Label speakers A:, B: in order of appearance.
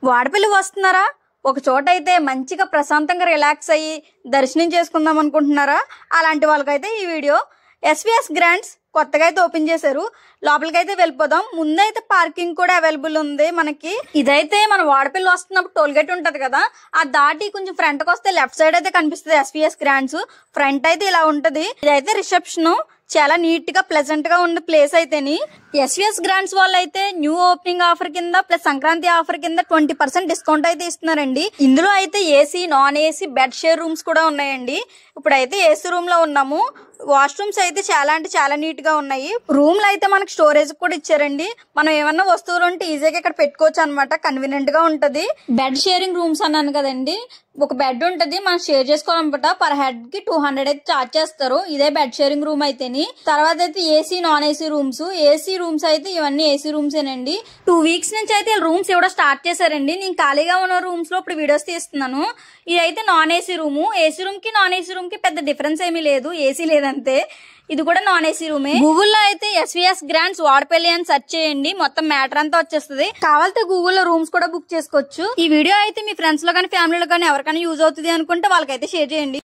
A: వాడపల్లి వస్తున్నారా? ఒక చోట అయితే మంచిగా ప్రశాంతంగా రిలాక్స్ అయ్యి దర్శనం చేసుకుందాం అనుకుంటున్నారా? అలాంటి వాళ్ళకైతే ఈ వీడియో. ఎస్విఎస్ గ్రాండ్స్ కొత్తగా అయితే ఓపెన్ చేశారు. లోపలికి అయితే వెళ్ళిపోదాం. ముందైతే పార్కింగ్ కూడా అవైలబుల్ ఉంది మనకి. ఇదైతే మన వాడపల్లి వస్తున్నప్పుడు టోల్ గేట్ ఉంటది కదా, ఆ దాటి కొంచెం ఫ్రంట్ కి వస్తే లెఫ్ట్ సైడ్ అయితే కనిపిస్తుంది ఎస్విఎస్ గ్రాండ్స్. ఫ్రంట్ అయితే ఇలా ఉంటది. ఇదైతే రిసెప్షన్. చాలా నీట్ గా ప్లెజెంట్ గా ఉన్న ప్లేస్ అయితేని. ఎస్విఎస్ గ్రాండ్స్ వాళ్ళు అయితే న్యూ ఓపెనింగ్ ఆఫర్ కింద ప్లస్ సంక్రాంతి ఆఫర్ కింద 20% డిస్కౌంట్ అయితే ఇస్తున్నారండి. ఇందులో అయితే AC, non AC, bed share rooms కూడా ఉన్నాయండి. ఇప్పుడైతే ఏసీ రూమ్ లో ఉన్నాము. వాష్రూమ్స్ అయితే చాలా అంటే చాలా నీట్ గా ఉన్నాయి. రూమ్ లో అయితే మనకి స్టోరేజ్ కూడా ఇచ్చారండి. మనం ఏమన్నా వస్తువులు ఉంటే ఈజీగా ఇక్కడ పెట్టుకోవచ్చు అనమాట. కన్వీనియంట్ గా ఉంటది. బెడ్ షేరింగ్ రూమ్స్ అన్నాను కదండి. ఒక బెడ్ ఉంటది, మనం షేర్ చేసుకోవాలన్నమాట. పర్ హెడ్ కి 200 అయితే చార్జ్ చేస్తారు. ఇదే బెడ్ షేరింగ్ రూమ్ అయితేని. తర్వాత అయితే AC, non AC rooms. AC rooms అయితే ఇవన్నీ ఏసీ రూమ్స్ ఏనండి. 2 వీక్స్ నుంచి అయితే రూమ్స్ ఇవ్వడం స్టార్ట్ చేశారండి. నేను ఖాళీగా ఉన్న రూమ్స్ లో ఇప్పుడు వీడియోస్ తీస్తున్నాను. ఇదైతే non AC room. AC room కి నాన్ ఏసీ రూమ్ కి పెద్ద డిఫరెన్స్ ఏమీ లేదు. ఏసీ లేదంతే. ఇది కూడా నాన్ ఏసీ రూమే. గూగుల్లో అయితే ఎస్విఎస్ గ్రాండ్స్ వాడపల్లి అని సెర్చ్ చేయండి. మొత్తం మ్యాటర్ అంతా వచ్చేస్తుంది. కావాలంటే గూగుల్లో రూమ్స్ కూడా బుక్ చేసుకోవచ్చు. ఈ వీడియో అయితే మీ ఫ్రెండ్స్ లో కానీ ఫ్యామిలీలో కానీ ఎవరికైనా యూజ్ అవుతుంది అనుకుంటే వాళ్ళకైతే షేర్ చేయండి.